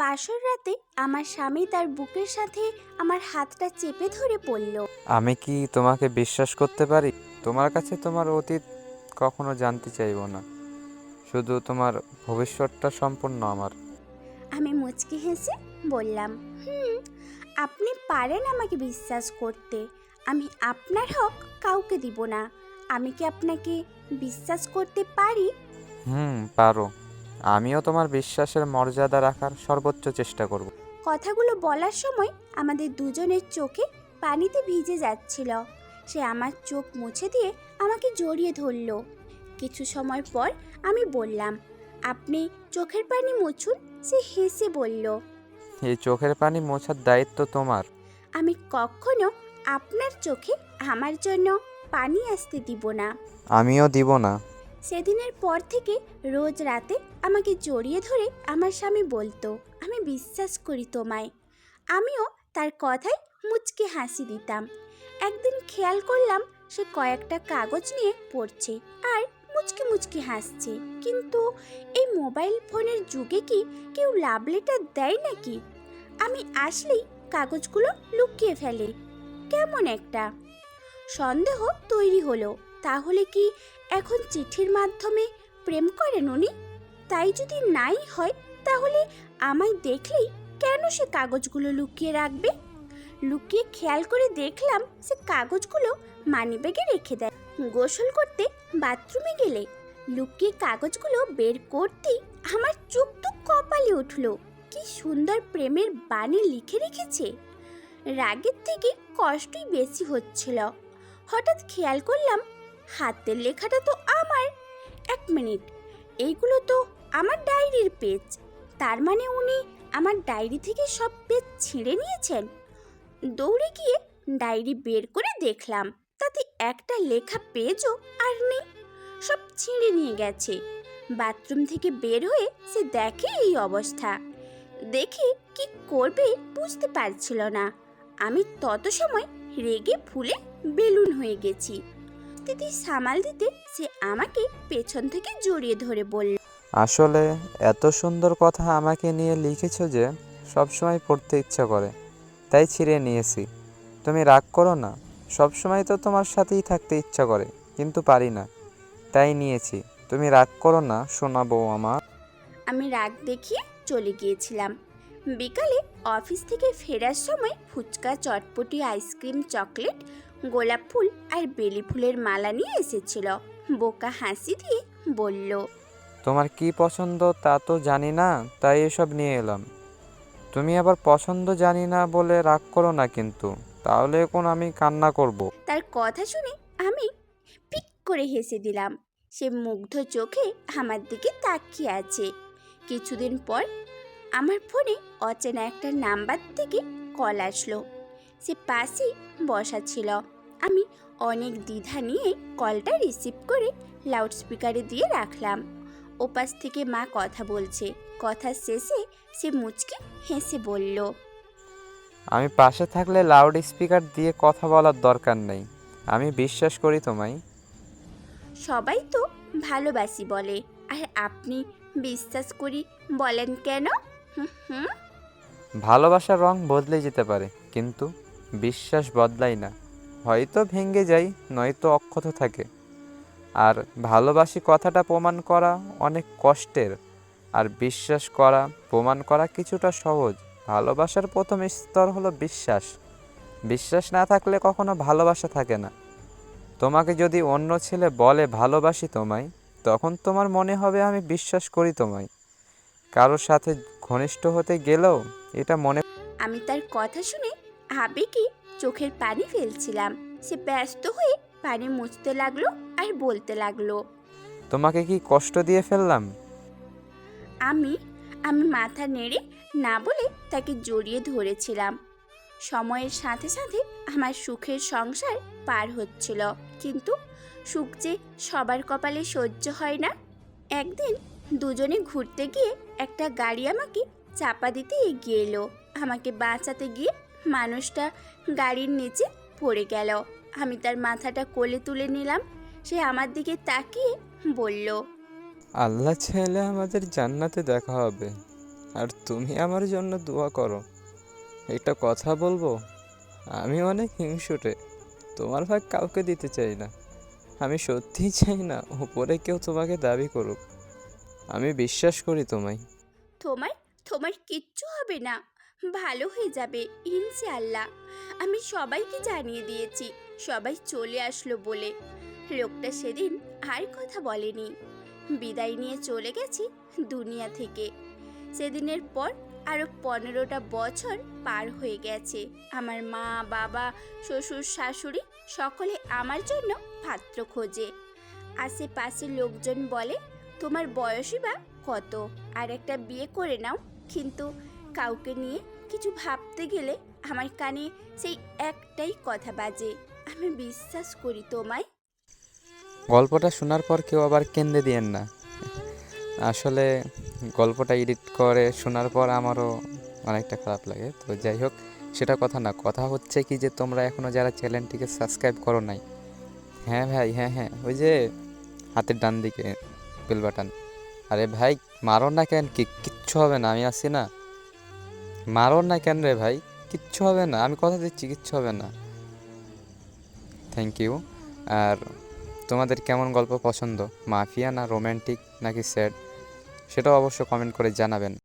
বাসর রাতে আমার স্বামী তার বুকের সাথে আমার হাতটা চেপে ধরে বলল, আমি কি তোমাকে বিশ্বাস করতে পারি? তোমার কাছে তোমার অতীত কখনো জানতে চাইবো না, শুধু তোমার ভবিষ্যৎটা সম্পূর্ণ আমার। আমি মুচকি হেসে বললাম, হুম, আপনি পারেন আমাকে বিশ্বাস করতে। আমি আপনার হক কাউকে দিব না। আমি কি আপনাকে বিশ্বাস করতে পারি? পারো। আমিও তোমার বিশ্বাসের মর্যাদা রাখার সর্বোচ্চ চেষ্টা করব। কথাগুলো বলার সময় আমাদের দুজনের চোখে পানিতে ভিজে যাচ্ছিল। সে আমার চোখ মুছে দিয়ে আমাকে জড়িয়ে ধরল। কিছু সময় পর আমি বললাম, আপনি চোখের পানি মুছুন। সে হেসে বলল, এই চোখের পানি মোছার দায়িত্ব তোমার। আমি কখনো আপনার চোখে আমার জন্য পানি আসতে দিব না। আমিও দিব না। সেদিনের পর থেকে রোজ রাতে আমাকে জড়িয়ে ধরে আমার স্বামী বলতো, আমি বিশ্বাস করি তোমায়। আমিও তার কথায় মুচকে হাসি দিতাম। একদিন খেয়াল করলাম সে কয়েকটা কাগজ নিয়ে পড়ছে আর মুচকি মুচকি হাসছে। কিন্তু এই মোবাইল ফোনের যুগে কি কেউ লাভ লেটার দেয় নাকি? আমি আসলেই কাগজগুলো লুকিয়ে ফেলে। কেমন একটা সন্দেহ তৈরি হলো। তাহলে কি এখন চিঠির মাধ্যমে প্রেম করেন উনি? তাই যদি নাই হয়, তাহলে আমায় দেখলেই কেন সে কাগজগুলো লুকিয়ে রাখবে? লুকিয়ে খেয়াল করে দেখলাম সে কাগজগুলো মানিব্যাগে রেখে দেয়। গোসল করতে বাথরুমে গেলে লুকিয়ে কাগজগুলো বের করতেই আমার চোখ তো কপালে উঠলো। কি সুন্দর প্রেমের বাণী লিখে রেখেছে! রাগের থেকে কষ্টই বেশি হচ্ছিল। হঠাৎ খেয়াল করলাম হাতের লেখাটা তো আমার। এক মিনিট, এইগুলো তো আমার ডায়েরির পেজ। তার মানে উনি আমার ডায়েরি থেকে সব পেজ ছিঁড়ে নিয়েছেন। দৌড়ে গিয়ে ডায়েরি বের করে দেখলাম তাতে একটা লেখা পেজও আর নেই। সব ছিঁড়ে নিয়ে গেছে। বাথরুম থেকে বের হয়ে সে দেখে এই অবস্থা। দেখে কি করবে বুঝতে পারছিল না। আমি তত সময় রেগে ফুলে বেলুন হয়ে গেছি। স্থিতি সামাল দিতে সে আমাকে পেছন থেকে জড়িয়ে ধরে বলল, আসলে এত সুন্দর কথা আমাকে নিয়ে লিখেছো যে সবসময় পড়তে ইচ্ছা করে, তাই ছিঁড়ে নিয়েছি। তুমি রাগ করো না। সবসময় তো তোমার সাথেই থাকতে ইচ্ছা করে, কিন্তু পারি না, তাই নিয়েছি। তুমি রাগ করো না, শোনাবো আমার। আমি রাগ দেখিয়ে চলে গিয়েছিলাম। বিকালে অফিস থেকে ফেরার সময় ফুচকা, চটপটি, আইসক্রিম, চকলেট, গোলাপ ফুল আর বেলি ফুলের মালা নিয়ে এসেছিল। বোকা হাসি দিয়ে বলল, তোমার কি পছন্দ তা তো জানি না, তাই এসব নিয়ে এলাম। তুমি আবার পছন্দ জানি না বলে রাগ করো না কিন্তু, তাহলে এখন আমি কান্না করব। তার কথা শুনে আমি পিক করে হেসে দিলাম। সে মুগ্ধ চোখে আমার দিকে তাকিয়ে আছে। কিছুদিন পর আমার ফোনে অচেনা একটা নাম্বার থেকে কল আসলো। সে পাশেই বসা ছিল। আমি অনেক দ্বিধা নিয়ে কলটা রিসিভ করে লাউডস্পিকারে দিয়ে রাখলাম। ওপাশ থেকে মা কথা বলছে। কথা শেষে সে মুচকি হেসে বলল, আমি পাশে থাকলে লাউড স্পিকার দিয়ে কথা বলার দরকার নেই। আমি বিশ্বাস করি তোমায়। সবাই তো ভালোবাসি বলে, আর আপনি বিশ্বাস করি বলেন কেন? হুম হুম। ভালোবাসার রং বদলে যেতে পারে, কিন্তু বিশ্বাস বদলায় না। হয়তো ভেঙে যায়, নয়তো অক্ষত থাকে। আর ভালোবাসি কথাটা প্রমাণ করা অনেক কষ্টের, আর বিশ্বাস করা প্রমাণ করা কিছুটা সহজ। ভালোবাসার প্রথম স্তর হলো বিশ্বাস। বিশ্বাস না থাকলে কখনো ভালোবাসা থাকে না। তোমাকে যদি অন্য ছেলে বলে ভালোবাসি তোমায়, তখন তোমার মনে হবে আমি বিশ্বাস করি তোমায়। কারোর সাথে ঘনিষ্ঠ হতে গেলেও এটা মনে। আমি তার কথা শুনে আবেগে চোখের পানি ফেলছিলাম। সে ব্যস্ত হয়ে পানি মুছতে লাগলো আর বলতে লাগলো, তোমাকে কি কষ্ট দিয়ে ফেললাম? আমি আমি মাথা নেড়ে না বলে তাকে জড়িয়ে ধরেছিলাম। সময়ের সাথে সাথে আমার সুখের সংসার পার হচ্ছিল, কিন্তু সুখ যে সবার কপালে সহ্য হয় না। একদিন দুজনে ঘুরতে গিয়ে একটা গাড়ি আমাকে চাপা দিতে এগিয়ে এলো। আমাকে বাঁচাতে গিয়ে মানুষটা গাড়ির নিচে পড়ে গেল। আমি তার মাথাটা কোলে তুলে নিলাম। সে আমার দিকে তাকিয়ে বলল, আল্লাহ চাইলে আমাদের জান্নাতে দেখা হবে, আর তুমি আমার জন্য দোয়া করো। একটা কথা বলবো, আমি অনেক হিংসুটে, তোমার ভাগ কাউকে দিতে চাই না। আমি সত্যিই চাই না উপরে কেউ তোমাকে দাবি করুক। আমি বিশ্বাস করি তোমায়। তোমার তোমার কিচ্ছু হবে না, ভালো হয়ে যাবে ইনশাআল্লাহ। আমি সবাইকে জানিয়ে দিয়েছি, সবাই চলে আসলো বলে। লোকটা সেদিন আর কথা বলেনি, বিদায় নিয়ে চলে গেছে দুনিয়া থেকে। সেদিনের পর আরও 15টা বছর পার হয়ে গেছে। আমার মা, বাবা, শ্বশুর, শাশুড়ি সকলে আমার জন্য পাত্র খোঁজে। আশেপাশের লোকজন বলে, তোমার বয়সই বা কত, আর একটা বিয়ে করে নাও। কিন্তু কাউকে নিয়ে কিছু ভাবতে গেলে আমার কানে সেই একটাই কথা বাজে, আমি বিশ্বাস করি তোমায়। গল্পটা শোনার পর কেউ আবার কেঁদে দিয়েন না। আসলে গল্পটা এডিট করে শোনার পর আমারও অনেকটা খারাপ লাগে। তো যাই হোক, সেটা কথা না, কথা হচ্ছে কি যে তোমরা এখনও যারা চ্যানেলটিকে সাবস্ক্রাইব করো নাই, হ্যাঁ ভাই, হ্যাঁ হ্যাঁ, ওই যে হাতের ডান দিকে বেল বাটন। আরে ভাই, মারো না কেন? কিচ্ছু হবে না, আমি আছি না। মারো না কেন রে ভাই? কিচ্ছু হবে না, আমি কথা দিচ্ছি, কিচ্ছু হবে না। Thank you. আর তোমাদের কেমন গল্প পছন্দ, মাফিয়া না রোম্যান্টিক নাকি স্যাড, সেটাও অবশ্য কমেন্ট করে জানাবেন।